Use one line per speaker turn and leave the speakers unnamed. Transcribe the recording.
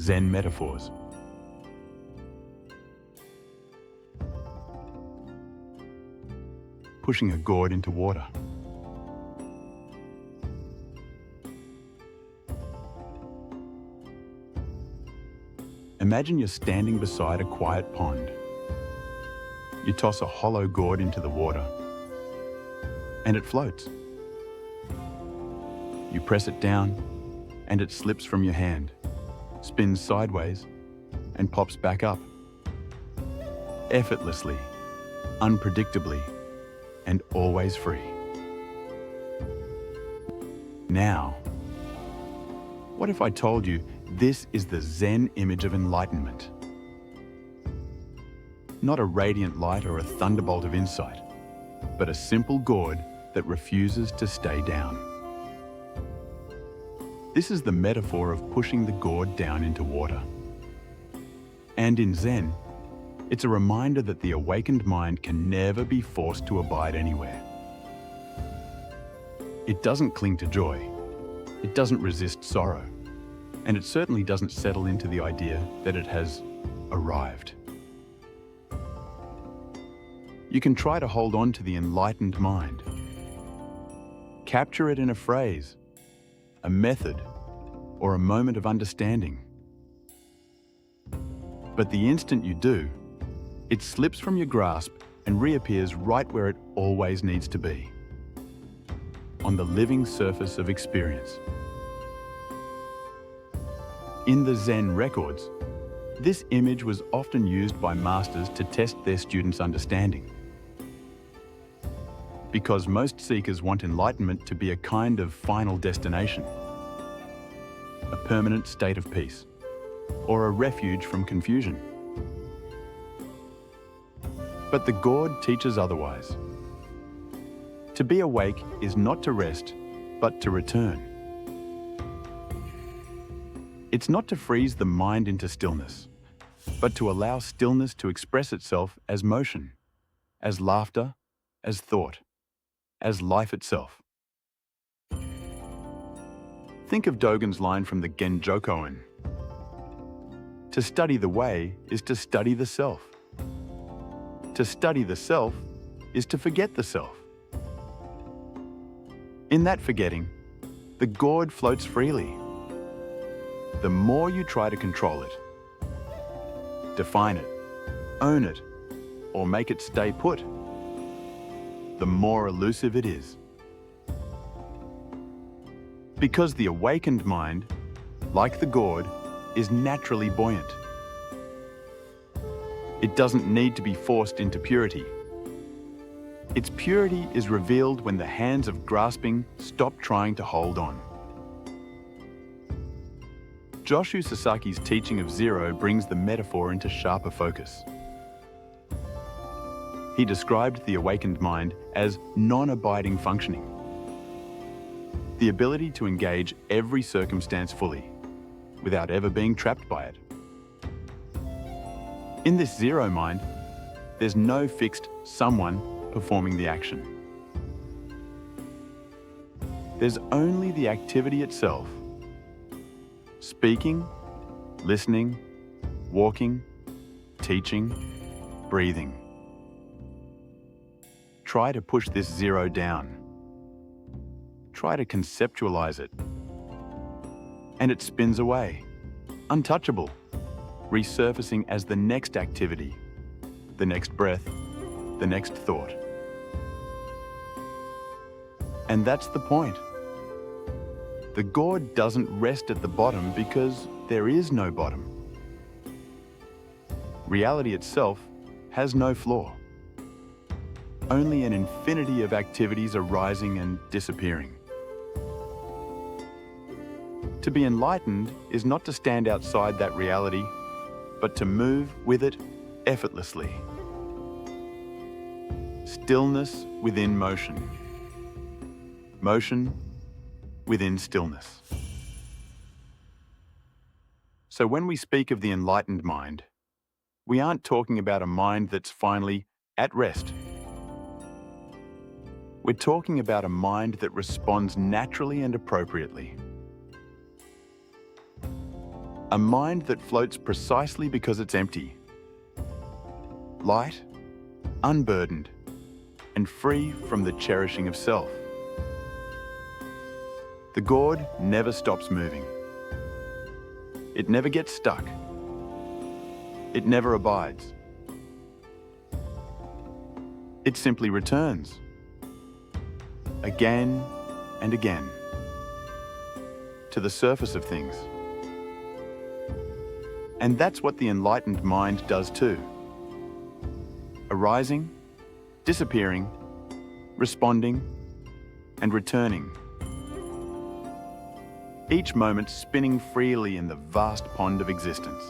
Zen Metaphors. Pushing a gourd into water. Imagine you're standing beside a quiet pond. You toss a hollow gourd into the water, and it floats. You press it down, and it slips from your hand, spins sideways, and pops back up. Effortlessly, unpredictably, and always free. Now, what if I told you this is the Zen image of enlightenment? Not a radiant light or a thunderbolt of insight, but a simple gourd that refuses to stay down. This is the metaphor of pushing the gourd down into water. And in Zen, it's a reminder that the awakened mind can never be forced to abide anywhere. It doesn't cling to joy, it doesn't resist sorrow, and it certainly doesn't settle into the idea that it has arrived. You can try to hold on to the enlightened mind. Capture it in a phrase, a method, or a moment of understanding. But the instant you do, it slips from your grasp and reappears right where it always needs to be, on the living surface of experience. In the Zen records, this image was often used by masters to test their students' understanding. Because most seekers want enlightenment to be a kind of final destination, a permanent state of peace, or a refuge from confusion. But the Gourd teaches otherwise. To be awake is not to rest, but to return. It's not to freeze the mind into stillness, but to allow stillness to express itself as motion, as laughter, as thought, as life itself. Think of Dogen's line from the Genjokoan. To study the way is to study the self. To study the self is to forget the self. In that forgetting, the gourd floats freely. The more you try to control it, define it, own it, or make it stay put, the more elusive it is. Because the awakened mind, like the gourd, is naturally buoyant. It doesn't need to be forced into purity. Its purity is revealed when the hands of grasping stop trying to hold on. Joshu Sasaki's teaching of zero brings the metaphor into sharper focus. He described the awakened mind as non-abiding functioning, the ability to engage every circumstance fully, without ever being trapped by it. In this zero mind, there's no fixed someone performing the action. There's only the activity itself. Speaking, listening, walking, teaching, breathing. Try to push this zero down. Try to conceptualize it. And it spins away, untouchable, resurfacing as the next activity, the next breath, the next thought. And that's the point. The gourd doesn't rest at the bottom because there is no bottom. Reality itself has no floor. Only an infinity of activities arising and disappearing. To be enlightened is not to stand outside that reality, but to move with it effortlessly. Stillness within motion. Motion within stillness. So when we speak of the enlightened mind, we aren't talking about a mind that's finally at rest. We're talking about a mind that responds naturally and appropriately. A mind that floats precisely because it's empty. Light, unburdened, and free from the cherishing of self. The gourd never stops moving. It never gets stuck. It never abides. It simply returns, again and again, to the surface of things. And that's what the enlightened mind does too. Arising, disappearing, responding, and returning. Each moment spinning freely in the vast pond of existence.